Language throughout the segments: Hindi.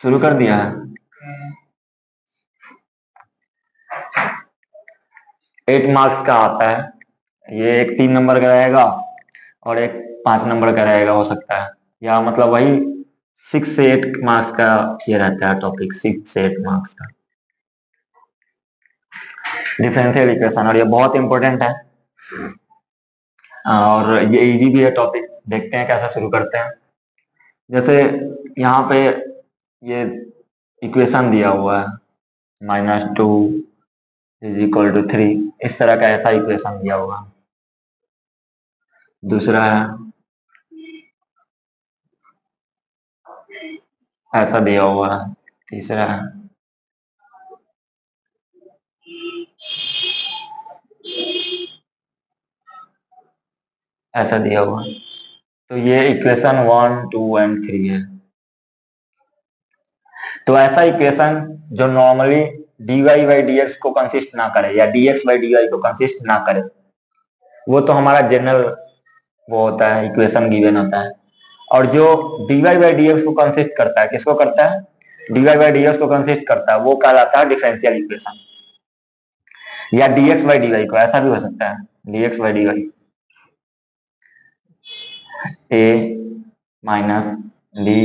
शुरू कर दिया है। 8 मार्क्स का आता है। ये एक 3 नंबर का रहेगा और एक 5 नंबर का रहेगा, हो सकता है, या मतलब वही 6 से 8 मार्क्स का ये रहता है टॉपिक, 6 से 8 मार्क्स का डिफरेंशियल इक्वेशन। और ये बहुत इंपॉर्टेंट है और ये इजी भी है टॉपिक। देखते हैं कैसे शुरू करते हैं। जैसे यहाँ पे ये इक्वेशन दिया हुआ है -2 = 3, इस तरह का ऐसा इक्वेशन दिया हुआ है। दूसरा है ऐसा दिया हुआ है। तीसरा है ऐसा दिया हुआ है। तो ये इक्वेशन 1, 2 एंड 3 है। तो ऐसा इक्वेशन जो नॉर्मली dy बाई dx को कंसिस्ट ना करे या dx बाई dy को कंसिस्ट ना करे, वो तो हमारा जनरल वो होता है, इक्वेशन गिवन होता है। और जो dy बाई dx को कंसिस्ट करता है, किसको करता है? dy बाई dx को कंसिस्ट करता है, वो कहलाता है डिफरेंशियल इक्वेशन। या dx बाई dy को, ऐसा भी हो सकता है, dx by dy a minus dy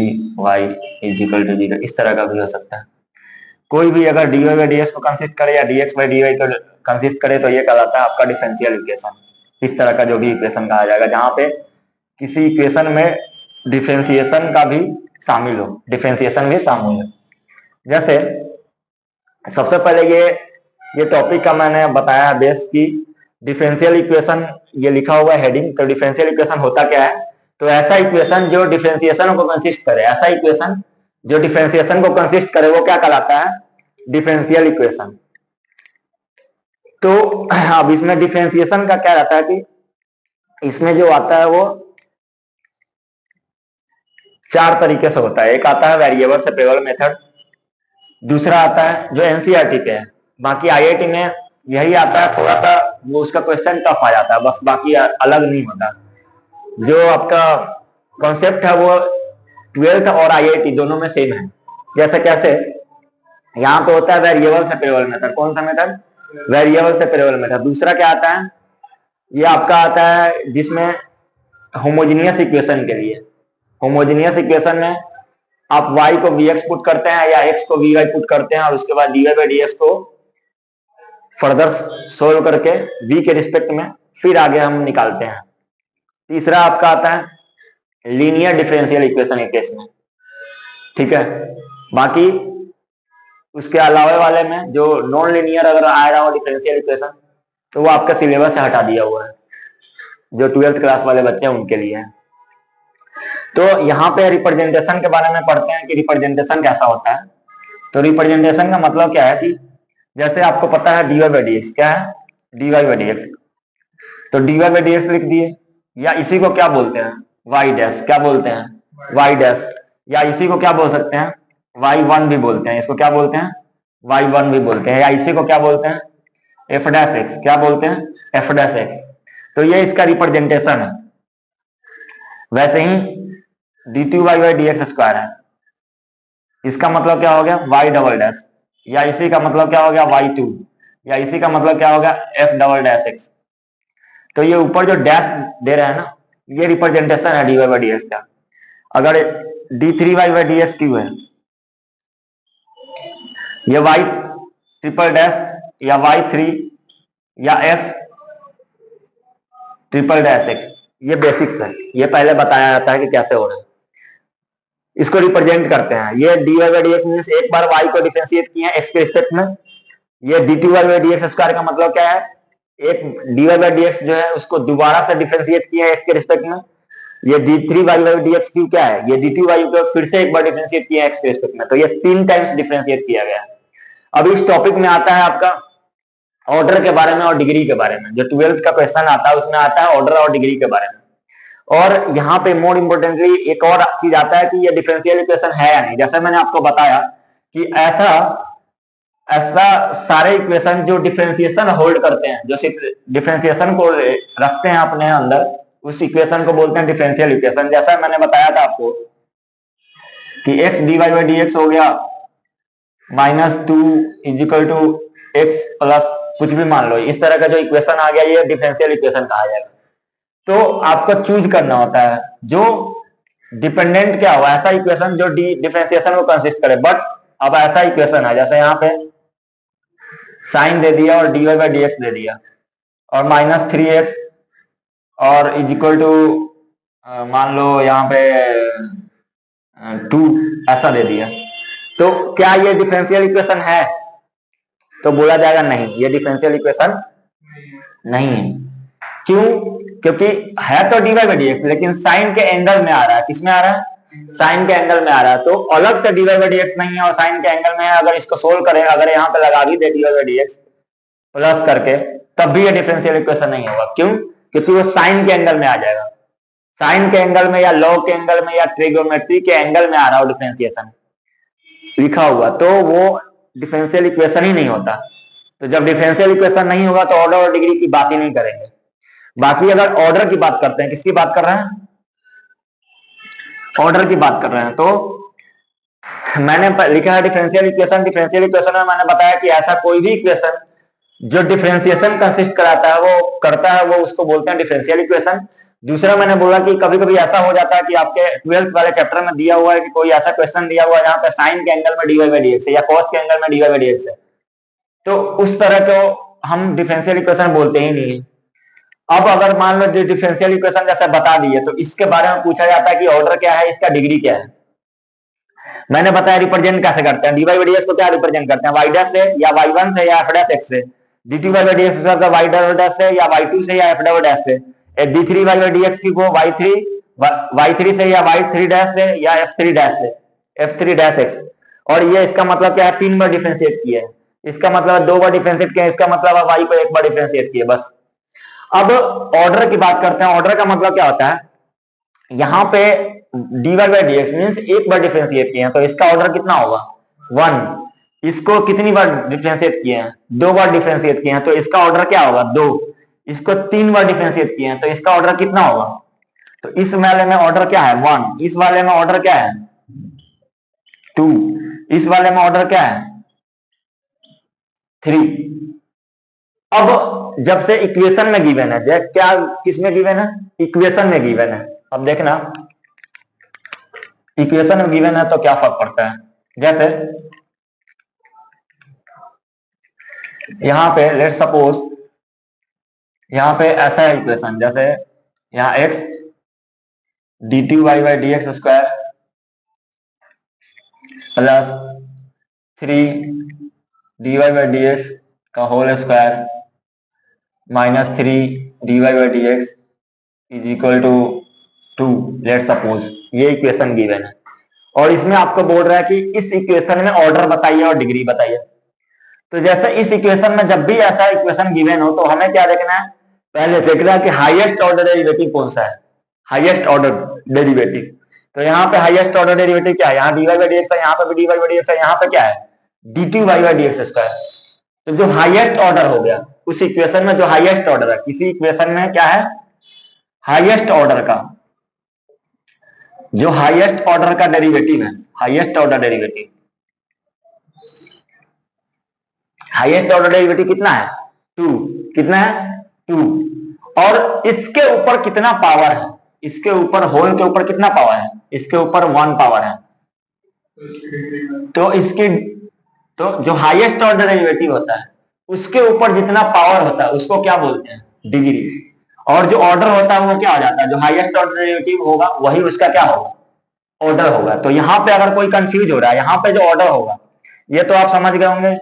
equal to 0, इस तरह का भी हो सकता है। कोई भी अगर dy बाई dx को कंसिस्ट करे या dx बाई dy को कंसिस्ट करे तो ये कहलाता है आपका डिफरेंशियल इक्वेशन। इस तरह का जो भी इक्वेशन कहा जाएगा जहां पे किसी इक्वेशन में डिफरेंशिएशन का भी शामिल हो, डिफरेंशिएशन भी शामिल हो। जैसे सबसे पहले ये टॉपिक का मैंने बताया बेस की डिफरेंशियल इक्वेशन, ये लिखा हुआ है हेडिंग। तो डिफरेंशियल इक्वेशन होता क्या है? तो ऐसा इक्वेशन जो डिफरेंशिएशन को कंसिस्ट करे, ऐसा इक्वेशन जो डिफरेंशिएशन को कंसिस्ट करे वो क्या कहलाता है? Differential equation. तो अब इसमें डिफरेंशिएशन का क्या रहता है कि इसमें जो आता है वो 4 तरीके से होता है। एक आता है वेरिएबल सेपरेबल मेथड, दूसरा आता है जो एनसीईआरटी पे है, बाकी आईआईटी में यही आता है, थोड़ा सा वो उसका क्वेश्चन टफ आ जाता है बस, बाकी अलग नहीं होता। जो आपका कॉन्सेप्ट है वो 12th और आईआईटी दोनों में सेम है। जैसे कैसे यहाँ पे होता है वेरिएबल सेपरेबल मेथड। कौन सा मेथड? Variable separable method. दूसरा क्या आता है? ये आपका आता है जिसमें होमोजेनियस इक्वेशन के लिए, होमोजेनियस इक्वेशन में आप y को vx पुट करते हैं या x को vy पुट करते हैं और उसके बाद dy बाई dx को फर्दर सोल्व करके v के रिस्पेक्ट में फिर आगे हम निकालते हैं। तीसरा आपका आता है लीनियर डिफरेंशियल इक्वेशन के केस में, ठीक है। बाकी उसके अलावा वाले में जो नॉन लीनियर अगर आ रहा हो डिफरेंशियल इक्वेशन तो वो आपका सिलेबस से हटा दिया हुआ है, जो 12th क्लास वाले बच्चे हैं उनके लिए है। तो यहाँ पे रिप्रेजेंटेशन के बारे में पढ़ते हैं कि रिप्रेजेंटेशन कैसा होता है। तो रिप्रेजेंटेशन का मतलब क्या है कि जैसे आपको पता है dy बाई dx क्या है? dy by dx। तो dy बाई dx लिख दिए, या इसी को क्या बोलते हैं? y dash. क्या बोलते हैं? y dash. या इसी को क्या बोल सकते हैं? y1 भी बोलते हैं। इसको क्या बोलते हैं? y1 भी बोलते हैं। या इसी को क्या बोलते हैं? f dash x। क्या बोलते हैं? f dash x। तो ये इसका रिप्रेजेंटेशन है। वैसे ही dt y by dx square है, इसका मतलब क्या हो गया? y double dash. या इसी का मतलब क्या हो गया? y2। या इसी का मतलब क्या हो गया? f double dash x। तो ये ऊपर जो डैश दे रहे हैं ना, ये रिप्रेजेंटेशन है dy बाई dx का। अगर d3y बाई dx क्यों है, ये y ट्रिपल डैश या y3 या f ट्रिपल डैश x, ये बेसिक्स है, ये पहले बताया जाता है कि कैसे हो रहा है। इसको रिप्रेजेंट करते हैं। ये dy बाई dx मींस एक बार y को डिफरेंशिएट किया x के रिस्पेक्ट में। ये dt y by dx square का मतलब क्या है? एक dy बाई dx जो है उसको दोबारा से डिफरेंशिएट किया x के रिस्पेक्ट में। ये d3y बाई dx क्यों क्या है? ये dt y को फिर से एक बार डिफरेंशिएट किया x के रिस्पेक्ट में, तो ये 3 टाइम्स डिफरेंशिएट किया गया है। अब इस टॉपिक में आता है आपका ऑर्डर के बारे में और डिग्री के बारे में। जो 12th का क्वेश्चन आता है उसमें आता है ऑर्डर और डिग्री के बारे में। और यहाँ पे मोर इम्पोर्टेंटली एक और चीज आता है कि ये डिफरेंशियल इक्वेशन है या नहीं। जैसे मैंने आपको बताया कि ऐसा सारे इक्वेशन जो डिफरेंशिएशन होल्ड करते हैं, जो डिफरेंशिएशन को रखते हैं अपने अंदर, उस इक्वेशन को बोलते हैं डिफरेंशियल इक्वेशन। जैसा मैंने बताया था आपको कि x dy by d x हो गया -2 is equal to x plus कुछ भी मान लो, इस तरह का जो इक्वेशन आ गया ये डिफरेंशियल इक्वेशन कहा जाएगा। तो आपको चूज करना होता है जो डिपेंडेंट क्या हुआ, ऐसा इक्वेशन जो डिफरेंशिएशन को कंसिस्ट करे। बट अब ऐसा इक्वेशन है जैसे यहाँ पे साइन दे दिया और dy बाई डी एक्स दे दिया और -3x और इज इक्वल टू मान लो यहाँ पे 2 ऐसा दे दिया, तो क्या ये डिफरेंशियल इक्वेशन है? तो बोला जाएगा नहीं, ये डिफरेंशियल इक्वेशन नहीं है। क्यों? क्योंकि है तो dy बाई डी एक्स लेकिन साइन के एंगल में आ रहा है। किसमें आ रहा है? साइन के एंगल में आ रहा है। तो अलग से dy बाई डी एक्स नहीं है और साइन के एंगल में है। अगर इसको सोल्व करें, अगर यहाँ पे लगा भी दे dy by d x plus करके, तब भी ये डिफरेंशियल इक्वेशन नहीं होगा। क्यों? क्योंकि वो साइन के एंगल में आ जाएगा। साइन के एंगल में या लॉग के एंगल में या ट्रिगोनोमेट्री के एंगल में आ रहा हो डिफरेंशिएशन लिखा हुआ, तो वो डिफरेंशियल इक्वेशन ही नहीं होता। तो जब डिफरेंशियल इक्वेशन नहीं होगा तो ऑर्डर और डिग्री की बात ही नहीं करेंगे। बाकी अगर ऑर्डर की बात करते हैं, किसकी बात कर रहे हैं? ऑर्डर की बात कर रहे हैं। तो मैंने लिखा है डिफरेंशियल इक्वेशन। डिफरेंशियल इक्वेशन में मैंने बताया कि ऐसा कोई भी इक्वेशन जो डिफरेंशिएशन कंसिस्ट कराता है वो करता है, वो उसको बोलते हैं डिफरेंशियल इक्वेशन। दूसरा मैंने बोला कि कभी कभी ऐसा हो जाता है कि आपके 12th वाले चैप्टर में दिया हुआ है कि कोई ऐसा क्वेश्चन दिया हुआ है जहां पे साइन के एंगल में dy बाई डी एक्स है या कॉस के एंगल में dy बाई डी एक्स है, तो उस तरह को हम डिफरेंशियल इक्वेशन बोलते ही नहीं है। अब अगर मान लो डिफरेंशियल इक्वेशन जैसे बता दिए तो इसके बारे में पूछा जाता है कि ऑर्डर क्या है, इसका डिग्री क्या है। मैंने बताया रिप्रेजेंट कैसे करते हैं। dy बाई डी एक्स को क्या रिप्रेजेंट करते हैं? y डैश से या y1 से या f डैश x से। dt बाई डी एक्स का y डैश से या y2 से या f डैश से। d3 बाई डी एक्स की को y3 से या y3 डैश से या f3 डैश से, f3 डैश x। और ये इसका मतलब क्या है? 3 बार डिफरेंशिएट किया है। इसका मतलब 2 बार डिफरेंशिएट किया है, इसका मतलब y को 1 बार डिफरेंशिएट किया बस। अब ऑर्डर की बात करते हैं। ऑर्डर का मतलब क्या होता है? यहाँ पे dy by d x means 1 bar differentiate किए हैं, तो इसका ऑर्डर कितना होगा? 1। इसको कितनी बार डिफरेंशिएट किए हैं? 2 बार डिफरेंशिएट किए हैं, तो इसका ऑर्डर क्या होगा? 2। इसको 3 बार डिफरेंशिएट किए हैं, तो इसका ऑर्डर कितना होगा? तो इस वाले में ऑर्डर क्या है? 1। इस वाले में ऑर्डर क्या है? 2। इस वाले में ऑर्डर क्या है? 3। अब जब से इक्वेशन में गिवन है, क्या किसमें गिवन है? इक्वेशन में गिवन है। अब देखना इक्वेशन में गिवन है तो क्या फर्क पड़ता है। जैसे यहां पे लेट सपोज यहां पे ऐसा है इक्वेशन, जैसे यहाँ x dt y by d x square plus 3 dy by d x का whole square -3 dy by d x is equal to 2 let suppose, ये इक्वेशन गिवन है। और इसमें आपको बोल रहा है कि इस इक्वेशन में ऑर्डर बताइए और डिग्री बताइए। तो जैसे इस इक्वेशन में जब भी ऐसा इक्वेशन गिवन हो तो हमें क्या देखना है? पहले देखना है कि हाईएस्ट ऑर्डर डेरिवेटिव कौन सा है। हाईएस्ट ऑर्डर डेरिवेटिव, तो यहाँ पे हाईएस्ट ऑर्डर डेरिवेटिव क्या है? यहाँ dy बाई डी एक्स है, यहाँ पे भी dy बाई डी एक्स है, यहाँ पे क्या है? dt y by d x square. तो जो हाईएस्ट ऑर्डर हो गया उस इक्वेशन में, जो हाईएस्ट ऑर्डर है किसी इक्वेशन में क्या है? हाईएस्ट ऑर्डर का, जो हाईएस्ट ऑर्डर का डेरिवेटिव है, highest order derivative, highest order derivative कितना है? 2। कितना है? 2। और इसके ऊपर कितना पावर है? इसके ऊपर होल के ऊपर कितना पावर है? इसके ऊपर 1 पावर है। तो इसकी तो जो हाईएस्ट ऑर्डर डेरिवेटिव होता है उसके ऊपर जितना पावर होता है उसको क्या बोलते हैं? डिग्री। और जो ऑर्डर होता है वो क्या हो जाता है? जो हाईएस्ट ऑर्डर डेरिवेटिव होगा वही उसका क्या होगा? ऑर्डर होगा। तो यहां पे अगर कोई कंफ्यूज हो रहा है, यहां पे जो ऑर्डर होगा ये तो आप समझ गए होंगे।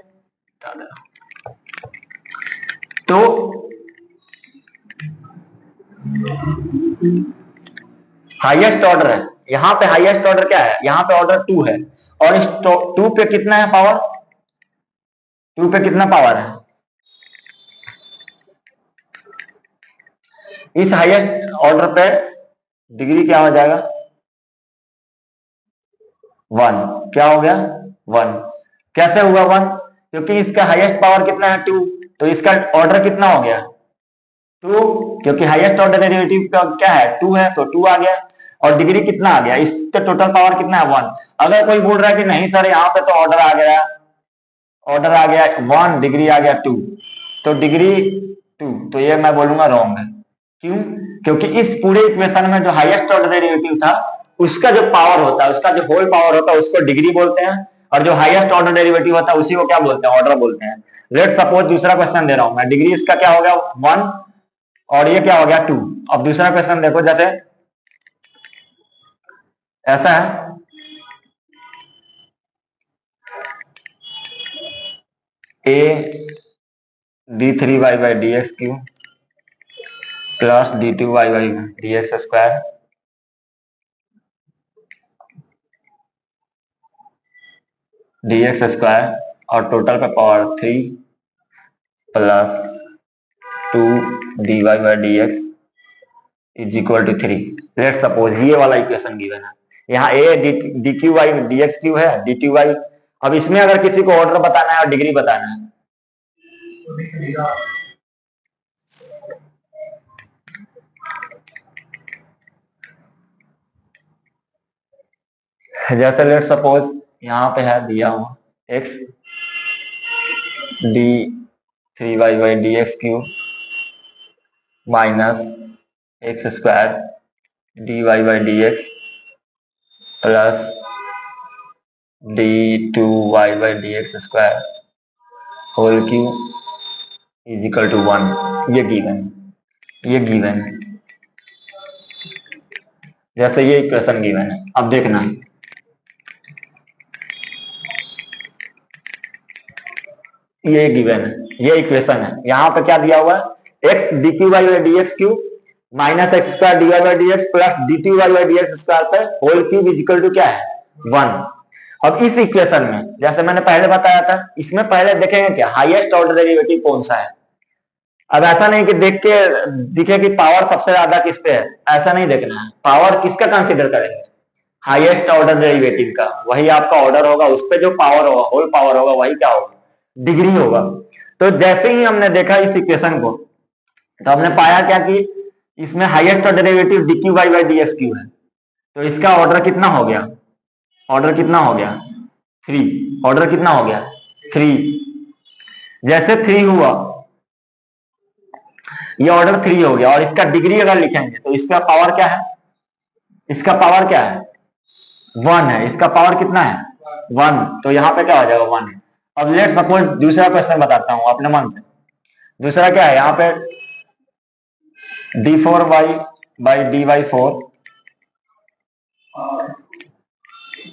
तो हाईएस्ट ऑर्डर है, यहां पे हाईएस्ट ऑर्डर क्या है? यहां पे ऑर्डर 2 है। और इस 2 पे कितना है पावर? 2 पे कितना पावर है? इस हाईएस्ट ऑर्डर पे डिग्री क्या हो जाएगा? 1। क्या हो गया? 1। कैसे हुआ 1? क्योंकि इसका हाईएस्ट पावर कितना है? 2। तो इसका ऑर्डर कितना हो गया? 2। क्योंकि हाईएस्ट ऑर्डर डेरिवेटिव का क्या है? 2 है, तो 2 आ गया। और डिग्री कितना आ गया, इसका टोटल पावर कितना है 1। अगर कोई बोल रहा है कि नहीं सर यहाँ पे तो ऑर्डर आ गया 1, डिग्री आ गया 2, तो डिग्री 2, तो ये मैं बोलूंगा रॉन्ग है। क्यों? क्योंकि इस पूरे इक्वेशन में जो हाईएस्ट ऑर्डर डेरिवेटिव था उसका जो पावर होता है, उसका जो होल पावर होता है उसको डिग्री बोलते हैं, और जो हाईएस्ट ऑर्डर डेरिवेटिव होता है उसी को क्या बोलते हैं, ऑर्डर बोलते हैं। लेट सपोज दूसरा क्वेश्चन दे रहा हूं मैं, डिग्री इसका क्या हो गया 1 और ये क्या हो गया 2। अब दूसरा क्वेश्चन देखो, जैसे ऐसा है a d3y by d x cube plus d2y by d x square dx square और टोटल पे power 3 plus 2 dy by d x is equal to 3। Let suppose ये वाला इक्वेशन गिवन है, यहाँ a d cube by d x cube है, डी टी वाई। अब इसमें अगर किसी को ऑर्डर बताना है और डिग्री बताना है, जैसे लेट सपोज यहाँ पे है दिया हुआ x d 3y by d x Q minus x square d y by d x plus d two y by d x square whole cube is equal to 1। ये गिवन है, ये गिवन है, जैसे ये इक्वेशन गिवन है। अब देखना ये गिवन है, ये इक्वेशन है, यहाँ पे क्या दिया हुआ है x d Q y by d x Q minus x square d y by d x plus d t y by d x square पे whole cube is equal to क्या है 1। अब इस इक्वेशन में जैसे मैंने पहले बताया था, इसमें पहले देखेंगे क्या हाईएस्ट ऑर्डर डेरिवेटिव कौन सा है। अब ऐसा नहीं कि देख के दिखे कि पावर सबसे ज्यादा किस पे है, ऐसा नहीं देखना है। पावर किसका कंसीडर करेंगे, हाईएस्ट ऑर्डर डेरिवेटिव का, वही आपका ऑर्डर होगा, उस पर जो पावर होगा होल पावर होगा वही क्या होगा, डिग्री होगा। तो जैसे ही हमने देखा इस इक्वेशन को, तो हमने पाया क्या कि इसमें highest order derivative d Q y by d x cube है, तो इसका ऑर्डर कितना हो गया, ऑर्डर कितना हो गया 3, ऑर्डर कितना हो गया 3। जैसे 3 हुआ, ये ऑर्डर 3 हो गया, और इसका डिग्री अगर लिखेंगे तो इसका पावर क्या है, इसका पावर क्या है 1 है, इसका पावर कितना है 1, तो यहाँ पे क्या हो जाएगा 1 है। अब लेट सपोज दूसरा क्वेश्चन बताता हूं अपने मन से। दूसरा क्या है, यहाँ पे d4y by d y 4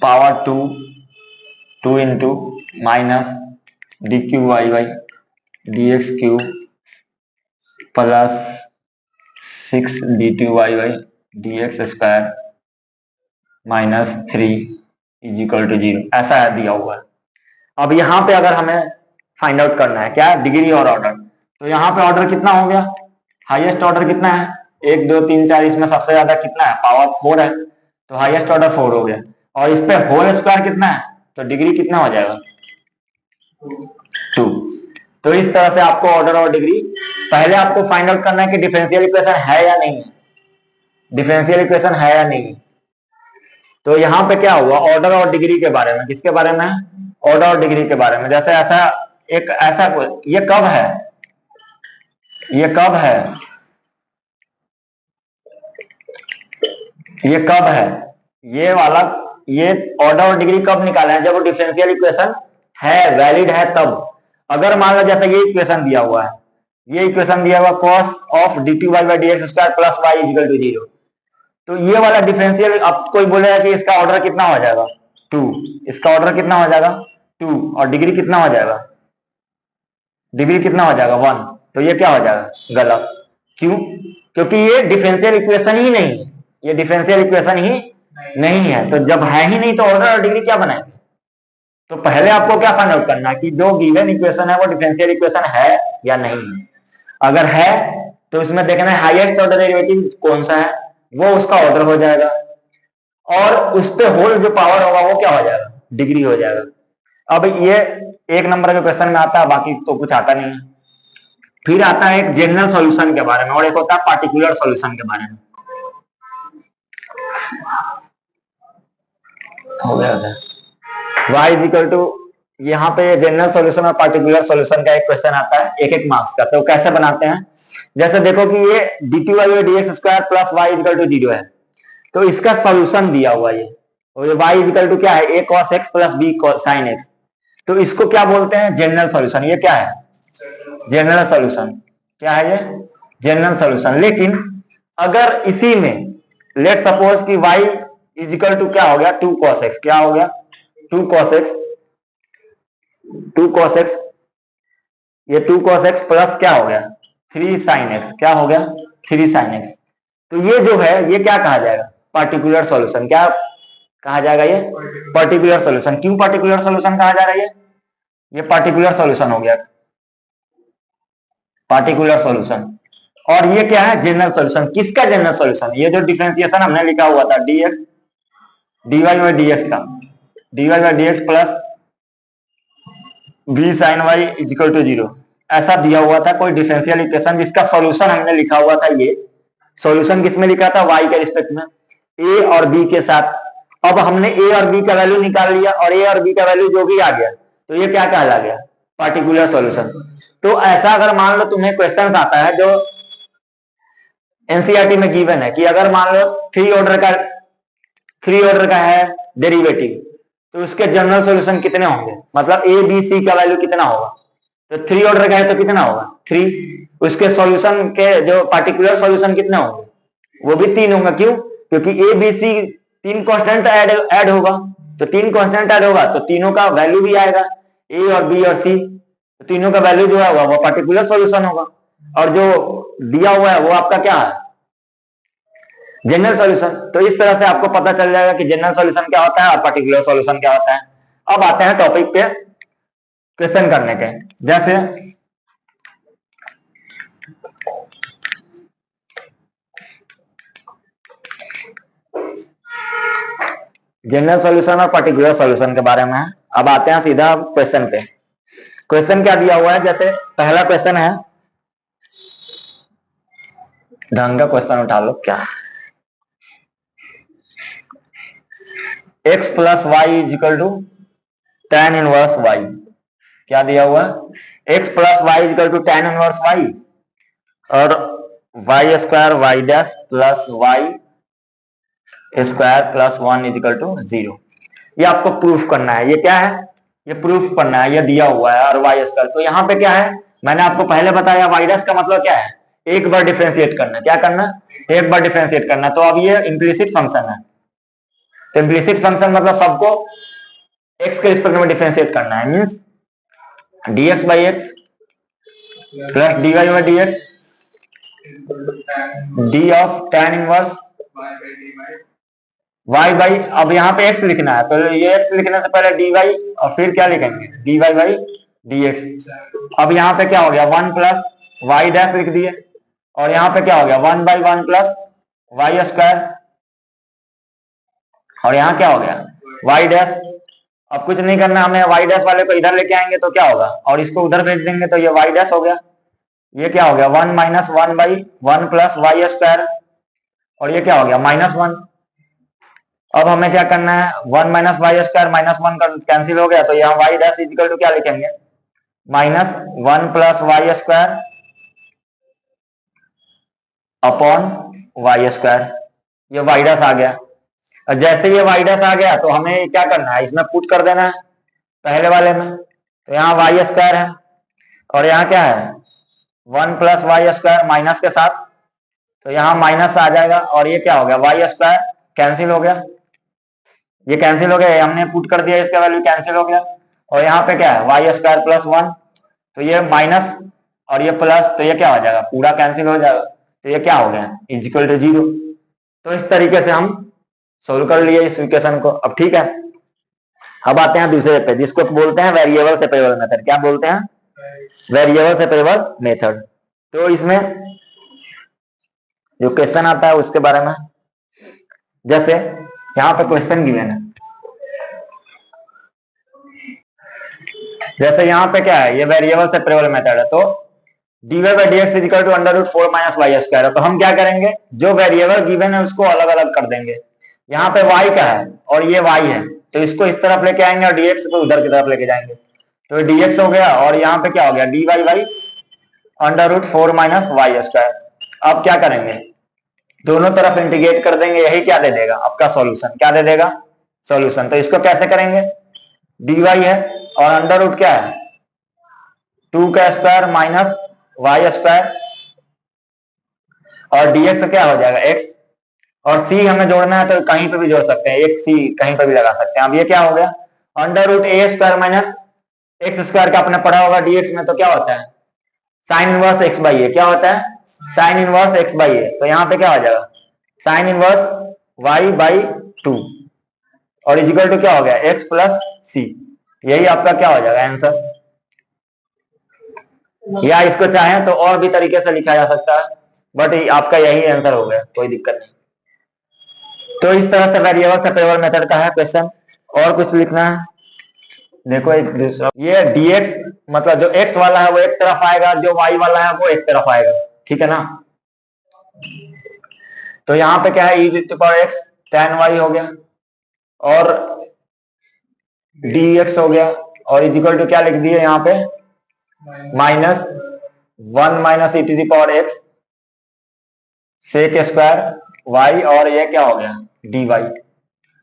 power 2 into minus d Q y by d x cube plus 6 d two y by d x square minus 3 is equal to 0, ऐसा है दिया हुआ है। अब यहाँ पे अगर हमें फाइंड आउट करना है क्या, डिग्री और ऑर्डर, तो यहाँ पे ऑर्डर कितना हो गया, हाईएस्ट ऑर्डर कितना है 1 2 3 4, इसमें सबसे ज्यादा कितना है पावर 4 है, तो हाईएस्ट ऑर्डर 4 हो गया। और इस पे होल स्क्वायर कितना है, तो डिग्री कितना हो जाएगा 2। तो इस तरह से आपको ऑर्डर और डिग्री, पहले आपको फाइंड आउट करना है कि डिफरेंशियल इक्वेशन है या नहीं है, डिफरेंशियल इक्वेशन है या नहीं। तो यहाँ पे क्या हुआ, ऑर्डर और डिग्री के बारे में, किसके बारे में, ऑर्डर और डिग्री के बारे में। जैसे ऐसा एक ऐसा, ये कब है, ये कब है, ये कब है, ये वाला, ये ऑर्डर और डिग्री कब निकाले हैं, जब वो डिफरेंशियल इक्वेशन है, वैलिड है तब। अगर मान लो जैसे ये इक्वेशन दिया हुआ है, ये इक्वेशन दिया हुआ cos of d t y by d x square plus y equal to 0, तो ये वाला डिफरेंशियल, अब कोई बोलेगा कि इसका ऑर्डर कितना हो जाएगा 2, इसका ऑर्डर कितना हो जाएगा 2, और डिग्री कितना हो जाएगा, डिग्री कितना हो जाएगा 1, तो ये क्या हो जाएगा गलत। क्यों? क्योंकि ये डिफरेंशियल इक्वेशन ही नहीं है, ये डिफरेंशियल इक्वेशन ही नहीं है। तो जब है ही नहीं तो ऑर्डर और डिग्री क्या बनाएंगे। तो पहले आपको क्या फाइंड आउट करना है कि जो गिवन इक्वेशन है वो डिफरेंशियल इक्वेशन है या नहीं है। अगर है तो इसमें देखना है हाईएस्ट ऑर्डर डेरिवेटिव कौन सा है, वो उसका ऑर्डर हो जाएगा, और उस पे होल जो पावर होगा वो क्या हो जाएगा, डिग्री हो जाएगा। अब ये 1 नंबर के क्वेश्चन में आता है, बाकी तो कुछ आता नहीं है। फिर आता है एक जनरल सॉल्यूशन के बारे में, और एक होता है पार्टिकुलर सॉल्यूशन के बारे में। हो गया था y इज इक्वल टू, यहाँ पे जनरल सॉल्यूशन और पार्टिकुलर सॉल्यूशन का एक क्वेश्चन आता है एक एक मार्क्स का। तो कैसे बनाते हैं, जैसे देखो कि ये dt y d x square plus y equal to 0 है, तो इसका सॉल्यूशन दिया हुआ ये, और ये y इक्वल टू क्या है, a cos x plus b sin x, तो इसको क्या बोलते हैं, जनरल सॉल्यूशन। ये क्या है, जनरल सॉल्यूशन। क्या है ये, जनरल सॉल्यूशन। लेकिन अगर इसी में लेट सपोज कि y इज इक्वल टू क्या हो गया, 2 cos x, क्या हो गया 2 cos x, 2 cos x, ये 2 cos x प्लस क्या हो गया 3 sin x, क्या हो गया 3 sin x, तो ये जो है ये क्या कहा जाएगा, पार्टिकुलर सॉल्यूशन। क्या कहा जाएगा, ये पार्टिकुलर सॉल्यूशन। क्यों पार्टिकुलर सॉल्यूशन कहा जा रहा है, ये पार्टिकुलर सॉल्यूशन हो गया, पार्टिकुलर सॉल्यूशन। और ये क्या है, जनरल सॉल्यूशन। किसका जनरल सॉल्यूशन, ये जो डिफरेंशिएशन हमने लिखा हुआ था dx dy बाई dx का, dy by dx plus b sin y is equal to 0, ऐसा दिया हुआ था कोई डिफरेंशियल इक्वेशन जिसका सॉल्यूशन हमने लिखा हुआ था। ये सॉल्यूशन किसमें लिखा था, y के रिस्पेक्ट में, a और b के साथ। अब हमने a और b का वैल्यू निकाल लिया और a और b का वैल्यू जो भी आ गया तो ये क्या कहला गया, पार्टिकुलर सॉल्यूशन। तो ऐसा अगर मान लो तुम्हें क्वेश्चन आता है जो एनसीईआरटी में गिवन है कि अगर मान लो 3 ऑर्डर का है डेरिवेटिव, तो उसके जनरल सॉल्यूशन कितने होंगे, मतलब ए बी सी का वैल्यू कितना होगा, तो 3 ऑर्डर का है तो कितना होगा 3, उसके सॉल्यूशन के जो पार्टिकुलर सॉल्यूशन कितने होंगे, वो भी 3 होंगे। क्यों, क्योंकि A B C 3 constant add होगा, तो 3 कांस्टेंट ऐड होगा तो तीनों का वैल्यू भी आएगा, ए और बी और सी, तो तीनों का वैल्यू जो है वो पार्टिकुलर सॉल्यूशन होगा। और जो दिया हुआ है वो आपका क्या है, जनरल सॉल्यूशन। तो इस तरह से आपको पता चल जाएगा कि जनरल सॉल्यूशन क्या होता है और पार्टिकुलर सॉल्यूशन क्या होता है। अब आते हैं टॉपिक पे क्वेश्चन करने के। जैसे जनरल सॉल्यूशन और पर्टिकुलर सॉल्यूशन के बारे में। अब आते हैं सीधा क्वेश्चन पे। क्वेश्चन क्या दिया हुआ है, जैसे पहला क्वेश्चन है, ढंग का क्वेश्चन उठा लो, क्या x plus y is equal to tan inverse y, क्या दिया हुआ है, x plus y is equal to tan inverse y और y square y dash plus y square plus 1 is equal to 0। ये आपको प्रूफ करना है। ये क्या है, ये प्रूफ करना है, ये दिया हुआ है। और वाई स्क्वायर, तो यहाँ पे क्या है, मैंने आपको पहले बताया वाई डैश का मतलब क्या है, एक बार डिफरेंशिएट करना। क्या करना, एक बार डिफरेंशिएट करना। तो अब ये इम्प्लिसिट फंक्शन है, तो इम्प्लिसिट फंक्शन मतलब सबको x के रिस्पेक्ट में डिफरेंशिएट करना है, means dx by x plus dy by dx d of tan inverse y by, अब यहाँ पे x लिखना है तो ये x लिखने से पहले dy और फिर क्या लिखेंगे dy बाई dx। अब यहाँ पे क्या हो गया 1 प्लस वाई डैश लिख दिए और यहाँ पे क्या हो गया 1 बाई 1 प्लस वाई स्क्वायर और यहाँ क्या हो गया वाई डैश। अब कुछ नहीं करना हमें, वाई डैश वाले को इधर लेके आएंगे तो क्या होगा और इसको उधर भेज देंगे तो ये वाई डैश हो गया। ये क्या हो गया 1 minus 1 by 1 plus y square और ये क्या हो गया -1। अब हमें क्या करना है 1 माइनस वाई स्क्वायर -1 कैंसिल हो गया तो यहाँ वाई डैश इक्वल टू क्या लिखेंगे -1 plus y square upon y square. ये वाई डैश आ गया। और जैसे ये वाई डैश आ गया तो हमें क्या करना है, इसमें पुट कर देना है पहले वाले में। तो यहाँ वाई स्क्वायर है और यहाँ क्या है 1 प्लस वाई स्क्वायर माइनस के साथ, तो यहाँ माइनस आ जाएगा और ये क्या हो गया वाई स्क्वायर कैंसिल हो गया, ये कैंसिल हो गया, हमने पुट कर दिया इसका वैल्यू कैंसिल हो गया। और यहाँ पे क्या है वाई स्क्वायर प्लस 1, तो ये माइनस और ये प्लस, तो ये क्या हो जाएगा पूरा कैंसिल हो जाएगा, तो ये क्या हो गया इज इक्वल टू 0। तो इस तरीके से हम सोल्व कर लिए इस इक्वेशन को। अब ठीक है, अब आते हैं दूसरे पे जिसको बोलते हैं वेरिएबल सेपरेबल मेथड। क्या बोलते हैं, वेरिएबल सेपरेबल मेथड। तो इसमें जो क्वेश्चन आता है उसके बारे में, जैसे यहाँ पे क्वेश्चन गिवन है, जैसे यहाँ पे क्या है, ये वेरिएबल सेपरेबल मेथड है, तो dy by dx is equal to √4 minus y square है। तो हम क्या करेंगे, जो वेरिएबल गिवन है उसको अलग अलग कर देंगे। यहाँ पे y का है और ये y है, तो इसको इस तरफ लेके आएंगे और dx को उधर की तरफ लेके जाएंगे, तो dx हो गया और यहाँ पे क्या हो गया dy by √4 minus y square. अब क्या करेंगे, दोनों तरफ इंटीग्रेट कर देंगे, यही क्या दे देगा आपका सॉल्यूशन, क्या दे देगा सॉल्यूशन। तो इसको कैसे करेंगे, dy है और अंडर रूट क्या है 2 का स्क्वायर माइनस वाई स्क्वायर और dx क्या हो जाएगा x, और c हमें जोड़ना है तो कहीं पे भी जोड़ सकते हैं, एक c कहीं पे भी लगा सकते हैं। अब ये क्या हो गया under root a square minus x square का आपने पढ़ा होगा dx में, तो क्या होता है साइन इनवर्स x बाई ए, क्या होता है साइन इनवर्स x बाई ए। तो यहाँ पे क्या हो जाएगा साइन इनवर्स y बाई 2 और इजिकल टू क्या हो गया x प्लस c, यही आपका क्या हो जाएगा आंसर। या इसको चाहें तो और भी तरीके से लिखा जा सकता है, बट आपका यही आंसर हो गया, कोई दिक्कत नहीं। तो इस तरह से वेरिएबल सेपरेबल मेथड का है क्वेश्चन। और कुछ लिखना है, देखो एक दूसरा, ये dx मतलब जो x वाला है वो एक तरफ आएगा, जो y वाला है वो एक तरफ आएगा, ठीक है ना। तो यहाँ पे क्या है e⁻x tan y हो गया और dx हो गया और इजिकल टू क्या लिख दिए यहाँ पे minus 1 minus e⁻x sec square y और ये क्या हो गया dy।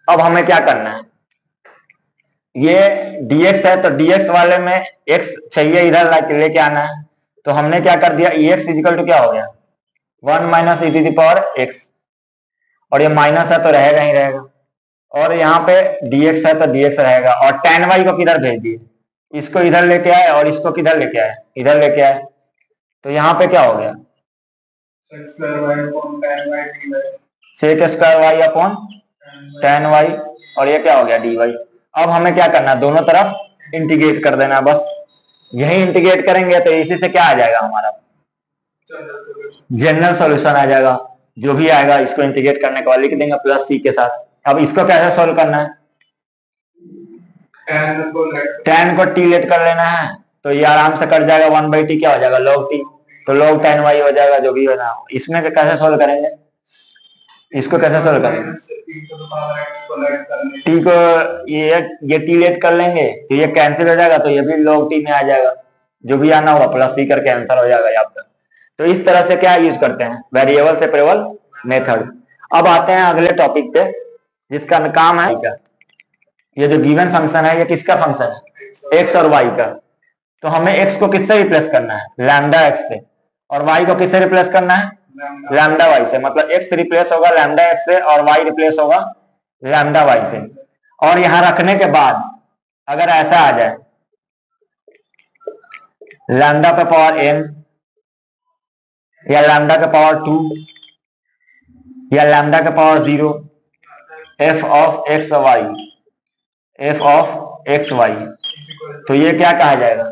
अब हमें क्या करना है, ये dx है तो dx वाले में x चाहिए इधर लेके आना है, तो हमने क्या कर दिया ex इजिकल टू क्या हो गया 1 माइनस e⁻x और ये माइनस है तो रहेगा ही रहेगा, और यहाँ पे dx है तो dx रहेगा और tan y को किधर भेज दिए, इसको इधर लेके आए और इसको किधर लेके आए इधर लेके आए, तो यहाँ पे क्या हो गया sec square y upon tan y और ये क्या हो गया dy। अब हमें क्या करना है दोनों तरफ इंटीग्रेट कर देना, बस यही इंटीग्रेट करेंगे तो इसी से क्या आ जाएगा हमारा जनरल सॉल्यूशन आ जाएगा। जो भी आएगा इसको इंटीग्रेट करने के बाद लिख देंगे प्लस c के साथ। अब इसको कैसे सॉल्व करना है, tan को t लेट कर लेना है तो ये आराम से कट जाएगा, 1/t क्या हो जाएगा log t, तो log tan y हो जाएगा जो भी होना। इसमें कैसे सॉल्व करेंगे, इसको कैसे सॉल्व करेंगे t को ये t लेट कर लेंगे तो ये कैंसिल हो जाएगा, तो ये भी log t में आ जाएगा, जो भी आना होगा प्लस c करके आंसर हो जाएगा आपका। तो इस तरह से क्या यूज करते हैं वेरिएबल सेपरेबल मेथड। अब आते हैं अगले टॉपिक पे जिसका काम है क्या, ये जो गिवन फंक्शन है ये किसका फंक्शन है x और y का। तो हमें x को किससे रिप्लेस करना है लैम्डा x से, और y को किससे रिप्लेस करना है लैम्डा y से, मतलब x रिप्लेस होगा लैम्डा x से और y रिप्लेस होगा लैम्डा y से। और यहां रखने के बाद अगर ऐसा आ जाए लैम्डा पे पावर n या लैम्डा के पावर 2 या लैम्डा के power 0 f of x y, तो ये क्या कहा जाएगा,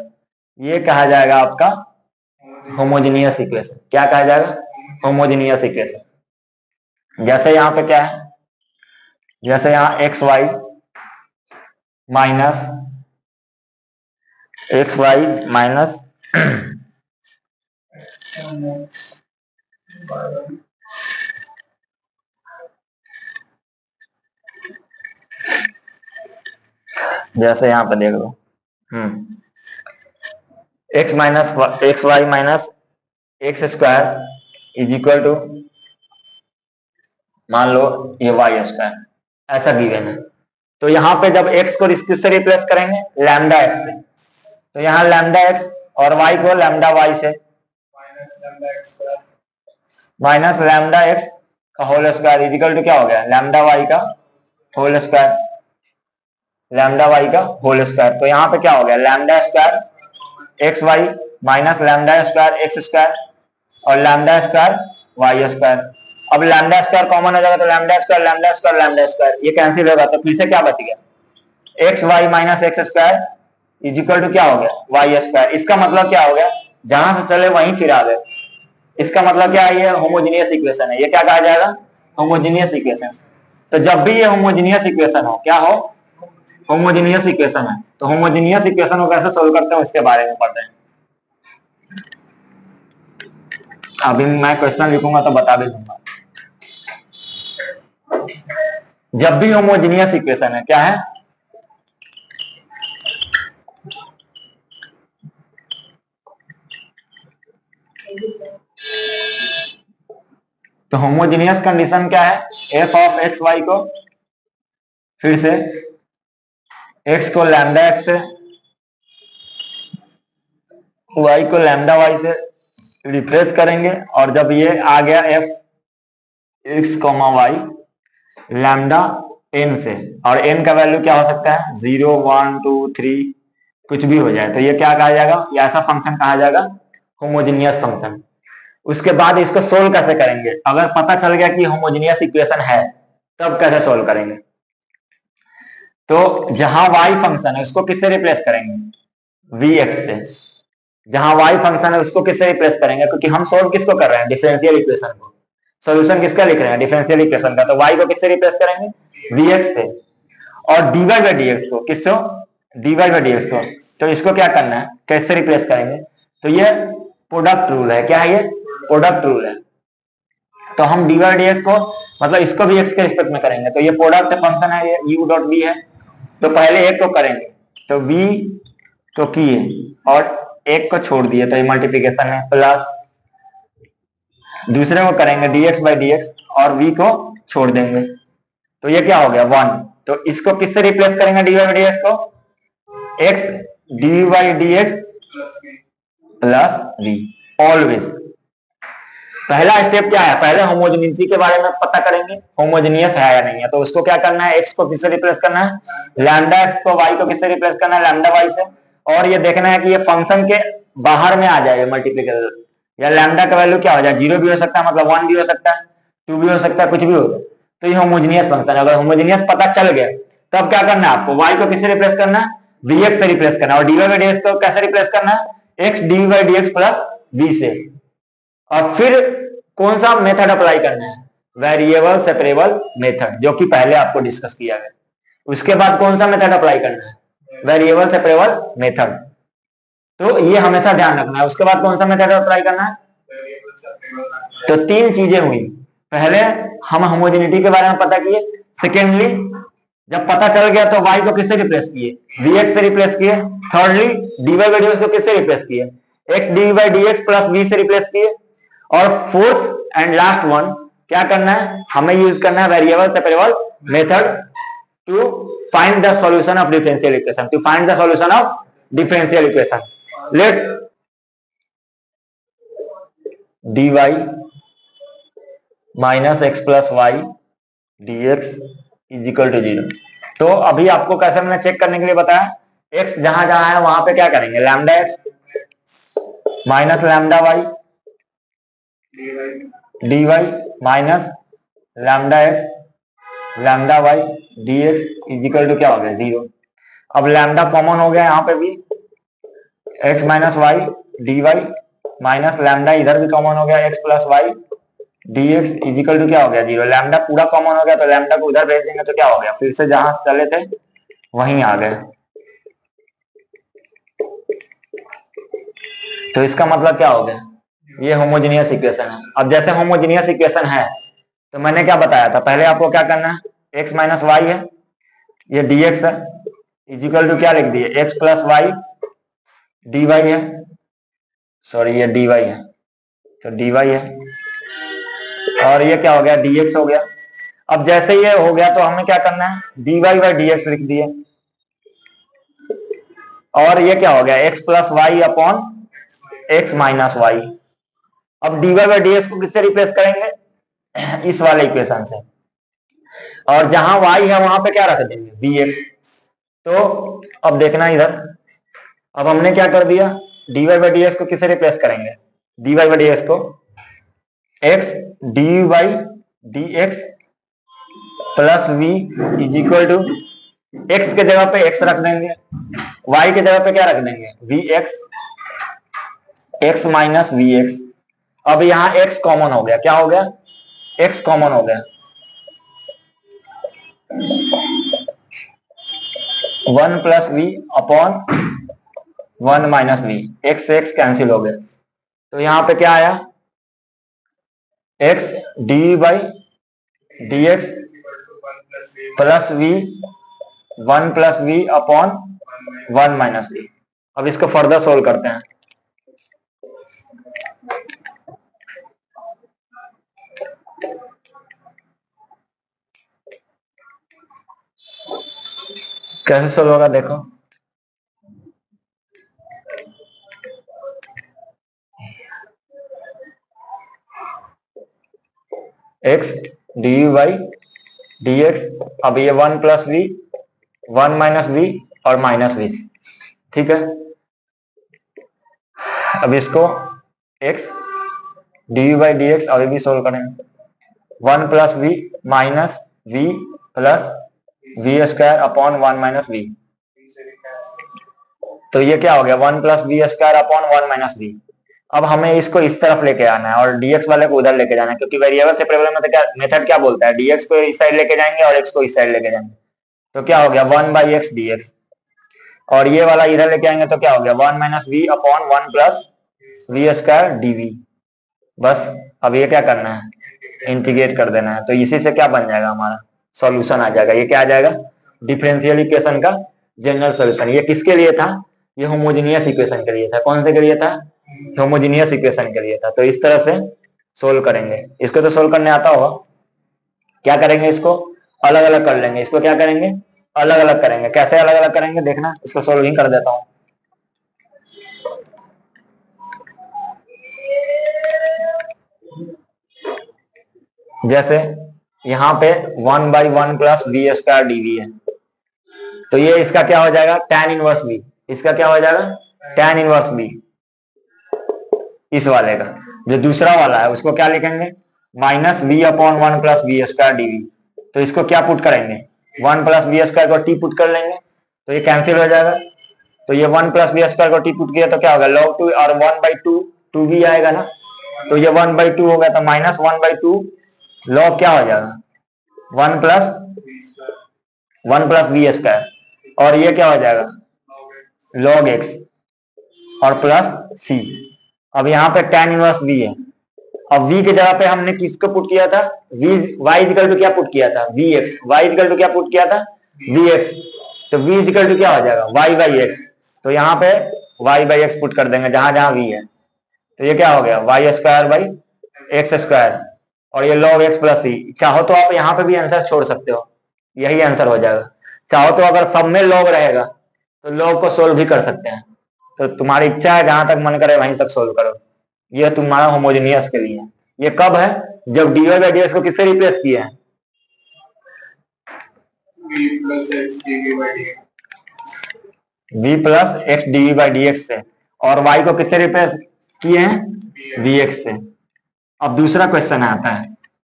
ये कहा जाएगा आपका होमोजेनियस इक्वेशन। क्या कहा जाएगा होमोजेनियस इक्वेशन। जैसे यहाँ पे क्या है, जैसे यहाँ एक्स वाई माइनस जैसे यहाँ पे देख लो x y minus x square is equal to मान लो ये वाई स्क्वायर, ऐसा गिवन है। तो यहाँ पे जब x को किससे रिप्लेस करेंगे लैम्डा x से, तो यहाँ लैम्डा x और y को लैम्डा y से माइनस लैम्डा x का whole square is equal to क्या हो गया लैम्डा y का होल स्क्वायर, लैम्डा y का होल स्क्वायर। तो यहाँ पे क्या हो गया lambda square x y minus lambda square x square और लैम्डा स्क्वायर वाई स्क्वायर। अब लैम्डा स्क्वायर कॉमन हो जाएगा तो लैम्डा स्क्वायर ये कैंसिल होगा, तो फिर से क्या बच गया x y minus x square is equal to क्या हो गया वाई स्क्वायर। इसका मतलब क्या हो गया जहां से चले वहीं फिर आ गए, इसका मतलब क्या है ये होमोजेनियस इक्वेशन है। ये क्या कहा जाएगा होमोजेनियस इक्वेशन। तो जब भी ये होमोजेनियस इक्वेशन हो क्या हो होमोजेनियस इक्वेशन है, तो होमोजेनियस इक्वेशन को कैसे सोल्व करते हैं उसके बारे में पढ़ते हैं। अभी मैं क्वेश्चन लिखूंगा तो बता भी दूंगा। जब भी होमोजेनियस इक्वेशन है क्या है तो होमोजेनियस कंडीशन क्या है, एफ ऑफ एक्स वाई को फिर से एक्स को लैम्डा एक्स से, वाई को लैम्डा वाई से रिप्लेस करेंगे, और जब ये आ गया f x comma y lambda n से, और एन का वैल्यू क्या हो सकता है 0 1 2 3 कुछ भी हो जाए, तो ये क्या कहा जाएगा, ये ऐसा फंक्शन कहा जाएगा होमोजेनियस फंक्शन। उसके बाद इसको सोल्व कैसे करेंगे, अगर पता चल गया कि होमोजेनियस इक्वेशन है तब कैसे सोल्व करेंगे। तो जहां y फंक्शन है उसको किससे रिप्लेस करेंगे, vx से। जहां y फंक्शन है उसको किससे रिप्लेस करेंगे, क्योंकि हम सोल्व किसको कर रहे हैं, डिफरेंशियल इक्वेशन को। सॉल्यूशन किसका लिख रहे हैं, डिफरेंशियल इक्वेशन का, तो y को किससे रिप्लेस करेंगे, vx से। और dy बाई dx को किससे, dy बाई dx को, तो इसको क्या करना है, कैसे रिप्लेस करेंगे, तो ये प्रोडक्ट रूल है। क्या है ये, प्रोडक्ट रूल है। तो हम dy बाई dx को मतलब इसको भी x के रिस्पेक्ट में करेंगे, तो ये प्रोडक्ट फंक्शन है, ये u डॉट v है, तो पहले एक को करेंगे, तो v तो किए और एक को छोड़ दिए, तो ये मल्टीप्लिकेशन है, प्लस दूसरे को करेंगे dx बाई dx और v को छोड़ देंगे, तो ये क्या हो गया 1। तो इसको किससे रिप्लेस करेंगे, dy बाई dx को, x dy by dx plus v always. पहला स्टेप क्या है, पहले होमोजेनिटी के बारे में पता करेंगे, होमोजेनियस है या नहीं है, तो उसको क्या करना है, x को किससे रिप्लेस करना है, लैम्डा x को y को किससे रिप्लेस करना है, लैम्डा y से, और ये देखना है कि ये फंक्शन के बाहर में आ जाए मल्टीप्लिकेशन, या लैम्डा का वैल्यू क्या हो जाए, 0 भी हो सकता है, मतलब 1 भी हो सकता है, 2 भी हो सकता है, कुछ भी होगा, तो ये होमोजेनियस फंक्शन है। अगर होमोजेनियस पता चल गया तब क्या करना है आपको, y को किससे रिप्लेस करना है, vx से रिप्लेस करना है, और dy बाई dx को कैसे रिप्लेस करना है, x dy by dx plus v से। और फिर कौन सा मेथड अप्लाई करना है, वेरिएबल सेपरेबल मेथड, जो कि पहले आपको डिस्कस किया गया। उसके बाद कौन सा मेथड अप्लाई करना है, वेरिएबल सेपरेबल मेथड, तो ये हमेशा ध्यान रखना है। उसके बाद कौन सा मेथड अप्लाई करना है, तो तीन चीजें हुई, पहले हम होमोजेनिटी के बारे में पता किए, सेकेंडली जब पता चल गया तो y को किससे रिप्लेस किए, vx से रिप्लेस किए, थर्डली dy बाई dx को किससे रिप्लेस किए, x dy by dx plus v से रिप्लेस किए, और फोर्थ एंड लास्ट वन क्या करना है, हमें यूज करना है variable separable method to find the solution of differential equation, to find the solution of differential equation. Let's dy minus x plus y dx is equal to 0। तो अभी आपको कैसे मैंने चेक करने के लिए बताया, x जहां जहां है वहां पे क्या करेंगे, lambda x minus lambda y dy minus lambda x lambda y dx is equal to क्या हो गया 0। अब लैम्डा कॉमन हो गया यहाँ पे भी, x minus y dy minus lambda इधर भी कॉमन हो गया, x plus y dx is equal to क्या हो गया 0। लैम्डा पूरा कॉमन हो गया, तो लैम्डा को उधर भेज देंगे तो क्या हो गया, फिर से जहां चले थे वहीं आ गए। तो इसका मतलब क्या हो गया, ये होमोजेनियस इक्वेशन है। अब जैसे होमोजेनियस इक्वेशन है तो मैंने क्या बताया था, पहले आपको क्या करना है, x माइनस वाई है, ये dx है, इज इक्वल टू क्या लिख दिए, x प्लस वाई dy है, सॉरी ये dy है, तो dy है, और ये क्या हो गया dx हो गया। अब जैसे ये हो गया तो हमें क्या करना है, dy बाई dx लिख दिए, और ये क्या हो गया x plus y upon x minus y. अब dy बाई dx को किससे रिप्लेस करेंगे, इस वाले इक्वेशन से, और जहां y है वहां पे क्या रख देंगे dx। तो अब देखना इधर, अब हमने क्या कर दिया, dy बाई dx को किससे रिप्लेस करेंगे, dy बाई dx को x dy by dx plus v is equal to, x के जगह पे x रख देंगे, y के जगह पे क्या रख देंगे vx, x माइनस vx। अब यहाँ x कॉमन हो गया, क्या हो गया, x कॉमन हो गया, 1 plus v upon 1 minus v, x से x कैंसिल हो गया, तो यहाँ पे क्या आया, x dy by dx plus v 1 plus v upon 1 minus v। अब इसको फर्दर सोल्व करते हैं, कैसे सोल्व होगा देखो। X d u by d x, अब ये 1 प्लस वी, 1 माइनस वी और माइनस वी, ठीक है। अब इसको x d u by d x अभी भी सोल्व करेंगे। 1 plus v minus v plus v square upon 1 minus v, तो ये क्या हो गया 1 plus v square upon 1 minus v. अब हमें इसको इस तरफ लेके आना है और डीएक्स वाले को उधर लेके जाना है, क्योंकि वेरिएबल सेपरेबल मेथड क्या बोलता है, डीएक्स को इस साइड लेके जाएंगे और एक्स को इस साइड लेके जाएंगे, तो क्या हो गया 1 बाई एक्स डी एक्स, और ये वाला इधर लेके आएंगे तो क्या हो गया 1 minus v upon 1 plus v square dv. बस अब ये क्या करना है, इंटीग्रेट कर देना है, तो इसी से क्या बन जाएगा हमारा सॉल्यूशन आ जाएगा। ये क्या आ जाएगा, डिफरेंशियल इक्वेशन का जनरल सॉल्यूशन। ये किसके लिए था, ये होमोजेनियस इक्वेशन के लिए था। कौन से के लिए था, होमोजेनियस इक्वेशन के लिए था। तो इस तरह से सोल्व करेंगे। इसको तो सोल्व करने आता होगा। क्या करेंगे, इसको अलग अलग कर लेंगे। इसको क्या करेंगे, अलग अलग करेंगे। कैसे अलग अलग करेंगे देखना, इसको सोल्विंग कर देता हूं। जैसे यहाँ पे 1 by 1 plus v square dv है, तो ये इसका क्या हो जाएगा tan इनवर्स बी। इसका क्या हो जाएगा tan इनवर्स बी। इस वाले का जो दूसरा वाला है उसको क्या लिखेंगे, minus v upon 1 plus v square dv. तो इसको क्या पुट करेंगे, 1 प्लस वी स्क्वायर को टी पुट कर लेंगे, तो ये कैंसिल हो जाएगा। तो ये 1 प्लस वी स्क्वायर को टी पुट किया तो क्या होगा log 2 और 1 बाई 2, 2 भी आएगा ना, तो ये 1 बाई 2 होगा, तो माइनस 1 बाई 2 log क्या हो जाएगा 1 प्लस वी स्क्वायर, और ये क्या हो जाएगा log x और प्लस c। अब यहाँ पे tan इनवर्स v है। अब v की जगह पे हमने किसको पुट किया था, y इक्वल टू क्या पुट किया था vx, y इक्वल टू क्या पुट किया था vx, तो v इक्वल टू क्या हो जाएगा y बाई एक्स। तो यहाँ पे y बाई एक्स पुट कर देंगे जहां जहां v है, तो ये क्या हो गया y square by x square, और ये log x प्लस सी। चाहो तो आप यहाँ पे भी आंसर छोड़ सकते हो, यही आंसर हो जाएगा। चाहो तो अगर सब में log रहेगा तो log को सोल्व भी कर सकते हैं, तो तुम्हारी इच्छा है, जहां तक मन करे वहीं तक सोल्व करो। ये तुम्हारा होमोजेनियस के लिए है। ये कब है, जब dy बाई dx को किससे रिप्लेस किए हैं, v plus x D by d x से, और y को किससे रिप्लेस किए हैं vx से। अब दूसरा क्वेश्चन आता है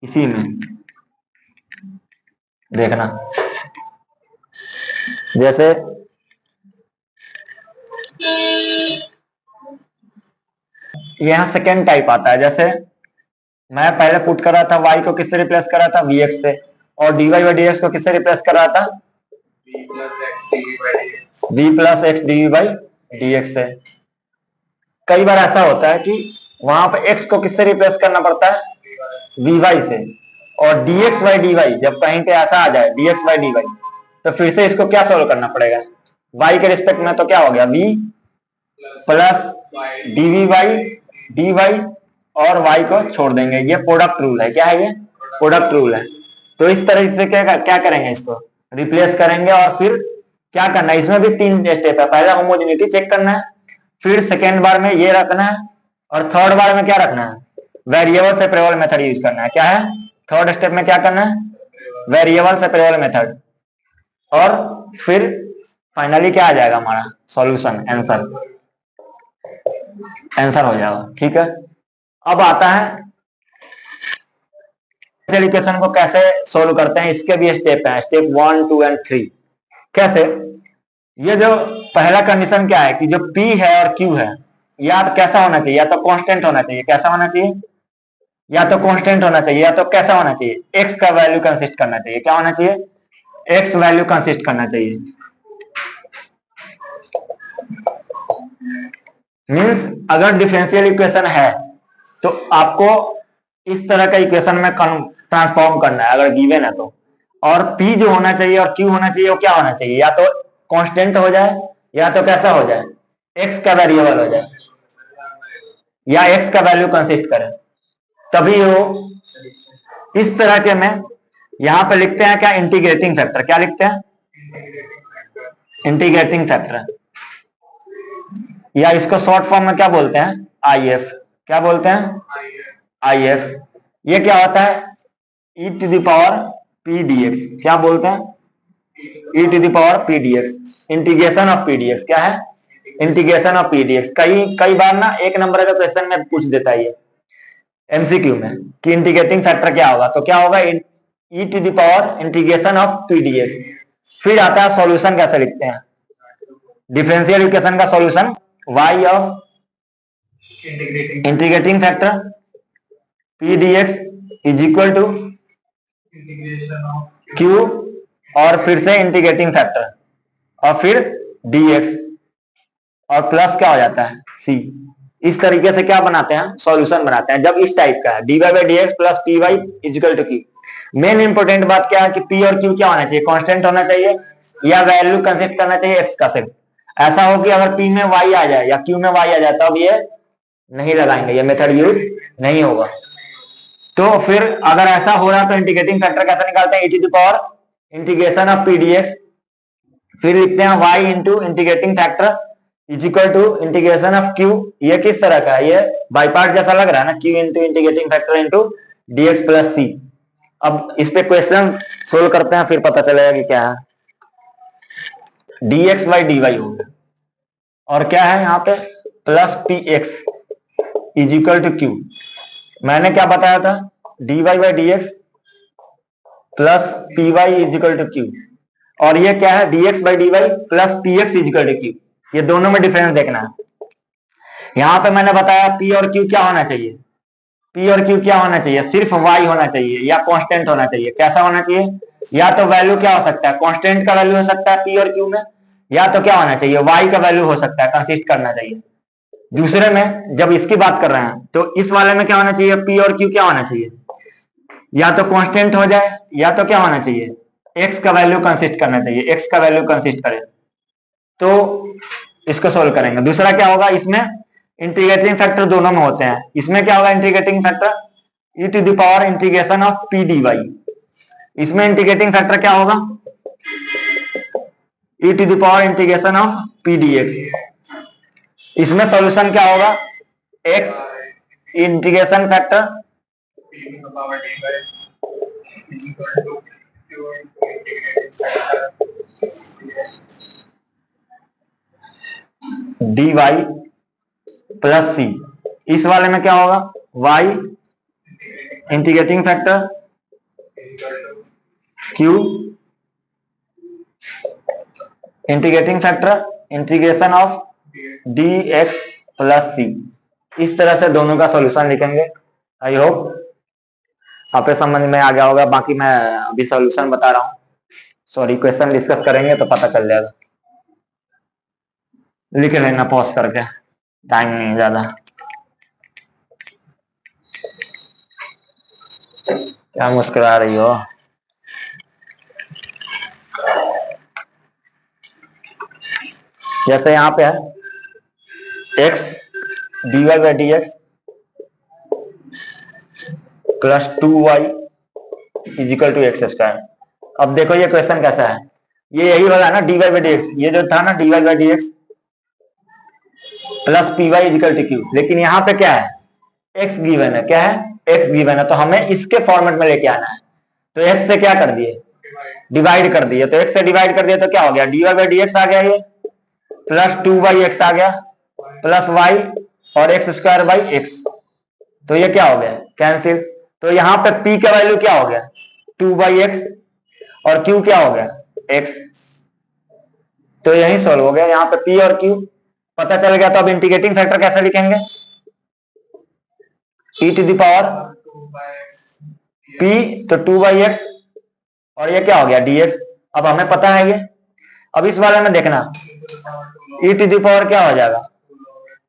इसी में, देखना। जैसे यहाँ सेकेंड टाइप आता है, जैसे मैं पहले पुट कर रहा था y को किससे रिप्लेस कर रहा था vx से, और dy बाई dx को किससे रिप्लेस कर रहा था v plus x D by dx से। कई बार ऐसा होता है कि वहां पे x को किससे रिप्लेस करना पड़ता है vy से, और dx बाई dy जब कहीं पे ऐसा आ जाए dx बाई dy, तो फिर से इसको क्या सोल्व करना पड़ेगा y के रिस्पेक्ट में, तो क्या हो गया v plus dv by dy, और y को छोड़ देंगे। ये प्रोडक्ट रूल है। क्या है ये प्रोडक्ट रूल है। तो इस तरह से क्या करेंगे, इसको रिप्लेस करेंगे, और फिर क्या करना है, इसमें भी 3 स्टेप है। पहला होमोजेनिटी चेक करना है, फिर सेकेंड बार में ये रखना है, और थर्ड बार में क्या रखना है वेरिएबल सेपरेबल मेथड यूज करना है। क्या है थर्ड स्टेप में, क्या करना है वेरिएबल सेपरेबल मेथड, और फिर फाइनली क्या आ जाएगा हमारा सॉल्यूशन, आंसर हो जाएगा। ठीक है, अब आता है इक्वेशन को कैसे सोल्व करते हैं। इसके भी स्टेप हैं, स्टेप 1, 2 एंड 3। कैसे, ये जो पहला कंडीशन क्या है कि जो P है और Q है, या तो कैसा होना चाहिए, या तो कांस्टेंट होना चाहिए। कैसा होना चाहिए, या तो कांस्टेंट होना चाहिए, या तो कैसा होना चाहिए x का वैल्यू कंसिस्ट करना चाहिए। क्या होना चाहिए x वैल्यू कंसिस्ट करना चाहिए। मींस अगर डिफरेंशियल इक्वेशन है तो आपको इस तरह का इक्वेशन में ट्रांसफॉर्म करना है अगर गिवन है तो। और P जो होना चाहिए और Q होना चाहिए वो क्या होना चाहिए, या तो कांस्टेंट हो जाए, या तो कैसा हो जाए x का वेरिएबल हो जाए, या x का वैल्यू कंसिस्ट करे, तभी वो इस तरह के में यहां पे लिखते हैं क्या इंटीग्रेटिंग फैक्टर। क्या लिखते हैं इंटीग्रेटिंग फैक्टर, या इसको शॉर्ट फॉर्म में क्या बोलते हैं, आई एफ। क्या बोलते हैं, आई एफ। ये क्या होता है, e to the power p d x. क्या बोलते हैं, e to the power p d x, integration of p d x. क्या है, integration of p d x. कई कई बार ना एक नंबर का क्वेश्चन में पूछ देता है ये एमसीक्यू में कि इंटीग्रेटिंग फैक्टर क्या होगा, तो क्या होगा, e to the power integration of p d x. फिर आता है सॉल्यूशन कैसे लिखते हैं, डिफरेंशियल इक्वेशन का solution y of integrating factor p d x is equal to q, और फिर से इंटीग्रेटिंग फैक्टर, और फिर dx, और प्लस क्या हो जाता है c। इस तरीके से क्या बनाते हैं, सॉल्यूशन बनाते हैं जब इस टाइप का है, dy by d x plus p y is equal to q. Main important बात क्या है कि p और q क्या होना चाहिए, कांस्टेंट होना चाहिए, या वैल्यू कंसिस्ट करना चाहिए x का सिर्फ। ऐसा हो कि अगर p में y आ जाए या q में y आ जाए तो अब ये नहीं लगाएंगे, ये मेथड यूज नहीं होगा। तो फिर अगर ऐसा हो रहा तो इंटीग्रेटिंग फैक्टर कैसे निकालते हैं, e to the power integration of p d x, फिर लिखते हैं y into integrating factor is equal to integration of q। ये किस तरह का है, ये बाई पार्ट जैसा लग रहा है ना, q into integrating factor into dx plus c। अब इस पे क्वेश्चन सोल्व करते हैं, फिर पता चलेगा कि क्या है। dx बाई dy हो गया, और क्या है यहाँ पे plus p x is equal to q. मैंने क्या बताया था, dy by d x plus p y is equal to q, और ये क्या है, dx by d y plus p x is equal to q. ये दोनों में डिफरेंस देखना है। यहाँ पे मैंने बताया p और q क्या होना चाहिए, p और q क्या होना चाहिए, सिर्फ y होना चाहिए या कांस्टेंट होना चाहिए। कैसा होना चाहिए, या तो वैल्यू क्या हो सकता है, कांस्टेंट का वैल्यू हो सकता है p और q में, या तो क्या होना चाहिए, y का वैल्यू हो सकता है, कंसिस्ट करना चाहिए। दूसरे में जब इसकी बात कर रहे हैं तो इस वाले में क्या होना चाहिए, p और q क्या होना चाहिए, या तो कांस्टेंट हो जाए, या तो क्या होना चाहिए, x का वैल्यू कंसिस्ट करना चाहिए, x का वैल्यू कंसिस्ट करे। तो इसको सोल्व करेंगे। दूसरा क्या होगा, इसमें इंटीग्रेटिंग फैक्टर दोनों में होते हैं। इसमें क्या होगा, integrating factor e to the power integration of p d y. इसमें इंटीग्रेटिंग फैक्टर क्या होगा, e to the power integration of p d x. इसमें सॉल्यूशन क्या होगा, x integration factor dy plus c। इस वाले में क्या होगा, y integrating factor q integrating factor integration of dx plus c। इस तरह से दोनों का सॉल्यूशन लिखेंगे। आई होप आपके समझ में आ गया होगा। बाकी मैं अभी सॉल्यूशन बता रहा हूँ, सॉरी क्वेश्चन डिस्कस करेंगे तो पता चल जाएगा। लिख लेना पॉज करके, टाइम नहीं ज्यादा। क्या मुस्कुरा रही हो, जैसे यहाँ पे है x dy by d x plus 2y is equal to x square. अब देखो ये क्वेश्चन कैसा है, ये यही वाला है ना dy बाई डी एक्स, ये जो था ना dy by d x plus p y is equal to q. लेकिन यहाँ पे क्या है, x गिवन है, क्या है, x गिवन है, तो हमें इसके फॉर्मेट में लेके आना है। तो x से क्या कर दिए, डिवाइड कर दिए, तो x से डिवाइड कर दिए तो क्या हो गया, dy बाई डी एक्स आ गया, ये प्लस 2x आ गया, प्लस y और एक्स स्क्वायर बाई एक्स। तो ये क्या हो गया, कैंसिल। तो यहाँ पे p का वैल्यू क्या हो गया, 2x, और q क्या हो गया, x। तो यही सॉल्व हो गया। यहाँ पे p और q पता चल गया। तो अब इंटीग्रेटिंग फैक्टर कैसे लिखेंगे, e to the power p, तो 2x, और ये क्या हो गया dx। अब हमें पता है ये। अब इस वाले में देखना, e टू द पावर क्या हो जाएगा,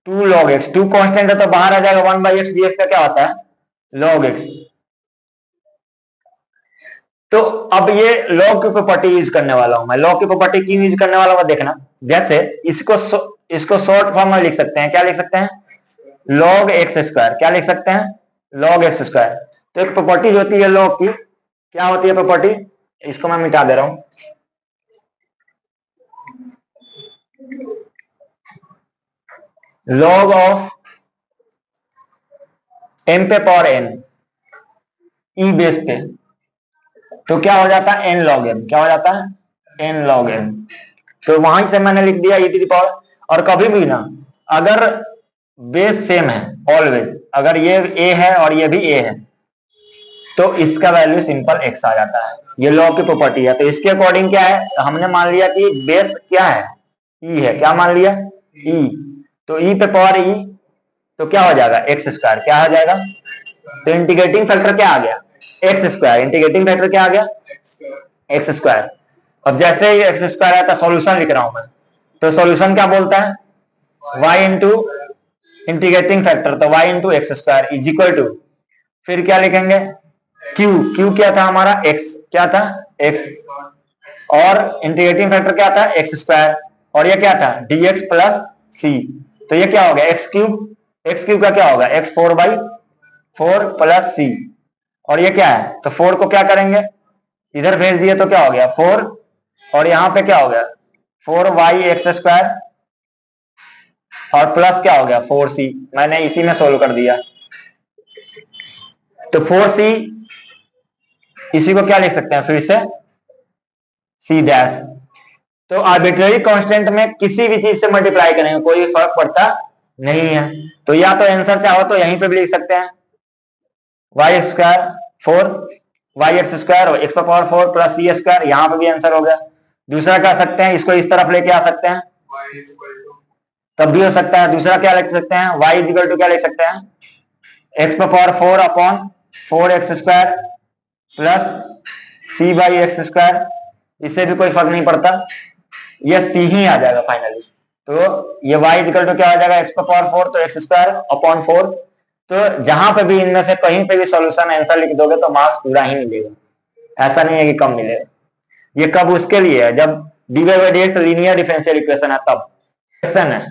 2 log x। 2 कांस्टेंट है तो बाहर आ जाएगा, 1 बाई एक्स dx का क्या होता है, log x। तो अब ये log की प्रॉपर्टी यूज करने वाला हूं मैं। log की प्रॉपर्टी क्यों यूज करने वाला हूं देखना। जैसे इसको शॉर्ट फॉर्म में लिख सकते हैं, क्या लिख सकते हैं, log x स्क्वायर। क्या लिख सकते हैं, log x स्क्वायर। तो एक प्रॉपर्टी होती है log की, क्या होती है प्रॉपर्टी, इसको मैं मिटा दे रहा हूं। लॉग ऑफ m पे पावर n e बेस पे, तो क्या हो जाता है n log m, क्या हो जाता है n log m। तो वहां से मैंने लिख दिया e टू द पावर। और कभी भी ना अगर बेस सेम है, ऑलवेज अगर ये a है और ये भी a है, तो इसका वैल्यू सिंपल x आ जाता है। ये लॉ की प्रॉपर्टी है। तो इसके अकॉर्डिंग क्या है, हमने मान लिया कि बेस क्या है, e है। क्या मान लिया, e। तो e पे पावर e, तो क्या हो जाएगा एक्स स्क्वायर, क्या हो जाएगा। तो इंटीग्रेटिंग फैक्टर क्या आ गया, एक्स स्क्वायर। इंटीग्रेटिंग फैक्टर क्या आ गया, एक्स स्क्वायर। अब जैसे ही एक्स स्क्वायर आया तो सॉल्यूशन लिख रहा हूं मैं, तो सॉल्यूशन क्या बोलता है, y इंटू इंटीग्रेटिंग फैक्टर, तो y into x square is equal to, फिर क्या लिखेंगे q। q क्या था हमारा, x, क्या था x, और इंटीग्रेटिंग फैक्टर क्या था एक्स स्क्वायर, और ये क्या था dx प्लस c। तो ये क्या हो गया एक्स क्यूब का क्या होगा एक्स 4/4 प्लस c। और ये क्या है, तो 4 को क्या करेंगे इधर भेज दिए तो क्या हो गया 4, और यहां पे क्या हो गया 4y एक्स स्क्वायर, और प्लस क्या हो गया 4c। मैंने इसी में सोल्व कर दिया। तो 4c, इसी को क्या लिख सकते हैं फिर से c डैश। तो आर्बिट्रेरी कांस्टेंट में किसी भी चीज से मल्टीप्लाई करेंगे कोई फर्क पड़ता नहीं है। तो या तो आंसर चाहो तो यहीं पे भी लिख सकते हैं y square 4 y x square x power 4 plus c square, यहां पे भी आंसर हो गया। दूसरा क्या सकते हैं, इसको इस तरफ लेके आ सकते हैं, तब भी हो सकता है। दूसरा क्या लिख सकते हैं, y इक्वल टू क्या लिख सकते हैं x power 4 upon 4 x square plus c by x square. इससे भी कोई फर्क नहीं पड़ता, ये सी ही आ जाएगा फाइनली। तो ये y इक्वल टू क्या हो जाएगा एक्स पावर 4, तो एक्स स्क्वायर अपॉन 4। तो जहां पे भी इनमें से कहीं पे भी सॉल्यूशन आंसर लिख दोगे तो मार्क्स पूरा ही मिलेगा, ऐसा नहीं है कि कम मिलेगा। ये कब उसके लिए है, जब dy by dx linear differential equation है तब। क्वेश्चन है,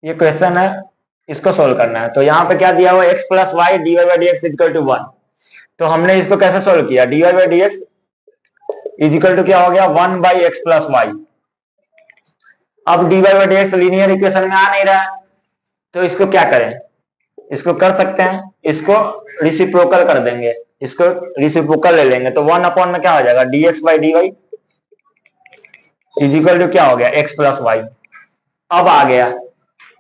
ये क्वेश्चन है, इसको सोल्व करना है। तो यहाँ पे क्या दिया हुआ x plus y d y by d x equal to 1। तो हमने इसको कैसे सोल्व किया, d y by d x is equal to क्या हो गया 1 बाई एक्स प्लस वाई। अब d y by d x linear equation में आ नहीं रहा है, तो इसको क्या करें, इसको कर सकते हैं, इसको रिसिप्रोकल कर देंगे, इसको रिसिप्रोकल ले लेंगे। तो 1 अपॉन में क्या हो जाएगा d x by d y is equal to क्या हो गया एक्स प्लस वाई। अब आ गया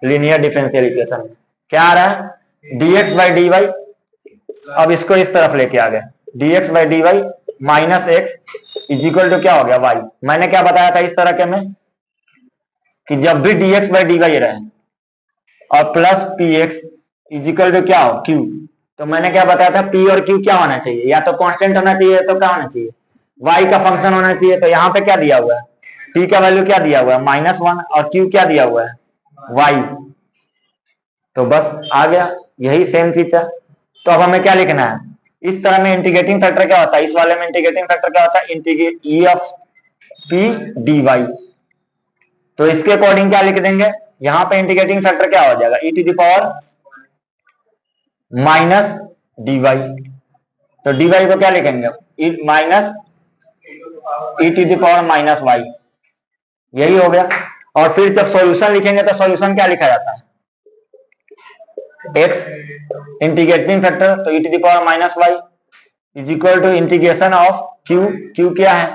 लीनियर डिफरेंशियल इक्वेशन में क्या आ रहा है dx बाई डी वाई। अब इसको इस तरफ लेके आ गए dx by d y minus x is equal to क्या हो गया y। मैंने क्या बताया था इस तरह के में कि जब भी dx बाई डी वाई रहे और plus p x is equal to क्या हो q, तो मैंने क्या बताया था p और q क्या होना चाहिए, या तो कांस्टेंट होना चाहिए तो क्या होना चाहिए y का फंक्शन होना चाहिए। तो यहाँ पे क्या दिया हुआ है p का वैल्यू क्या दिया हुआ है -1, और q क्या दिया हुआ है y। तो बस आ गया, यही सेम चीज है। तो अब हमें क्या लिखना है, इस तरह में इंटीग्रेटिंग फैक्टर क्या होता है, इस वाले में इंटीग्रेटिंग फैक्टर क्या होता है integrate e of p d y. तो इसके अकॉर्डिंग क्या लिख देंगे, यहां पे इंटीग्रेटिंग फैक्टर क्या हो जाएगा e to the power minus d y. तो डी वाई को क्या लिखेंगे minus e to the power minus y, यही हो गया। और फिर जब सॉल्यूशन लिखेंगे तो सॉल्यूशन क्या लिखा जाता है एक्स इंटीग्रेटिंग फैक्टर, तो e to the power minus y is equal to integration of q, q क्या है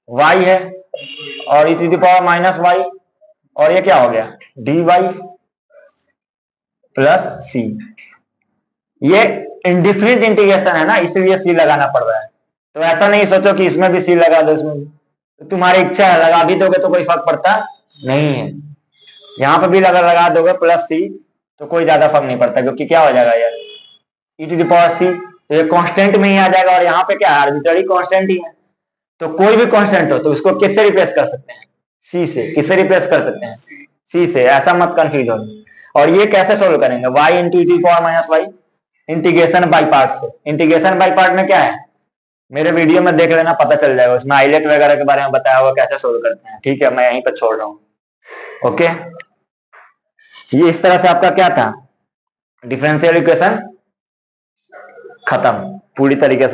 वाई है, और e to the power minus y, और ये क्या हो गया डी वाई प्लस सी। ये इंडिफरेंट इंटीग्रेशन है ना, इसलिए सी लगाना पड़ रहा है। तो ऐसा नहीं सोचो कि इसमें भी सी लगा दो, इसमें भी तो तुम्हारी इच्छा है, लगा भी दोगे तो कोई फर्क पड़ता नहीं है। यहां पर भी लगा दोगे प्लस सी तो कोई ज्यादा फर्क नहीं पड़ता, क्योंकि क्या हो जाएगा यार ई टू द पावर सी, तो ये कांस्टेंट में ही आ जाएगा, और यहाँ पे क्या है आर्बिट्ररी कांस्टेंट ही है। तो कोई भी कांस्टेंट हो तो उसको किससे रिप्लेस कर सकते हैं सी से। किससे रिप्लेस कर सकते हैं सी से, ऐसा मत कंफ्यूज हो। और ये कैसे सोल्व करेंगे y into e to the power minus y integration by part से। इंटीग्रेशन बाई पार्ट में क्या है मेरे वीडियो में देख लेना, पता चल जाएगा, उसमें आइलेट वगैरह के बारे में बताया हुआ कैसे सोल्व करते हैं। ठीक है, मैं यहीं पर छोड़ रहा हूँ। ओके, ये इस तरह से आपका क्या था डिफरेंशियल इक्वेशन खत्म पूरी तरीके से।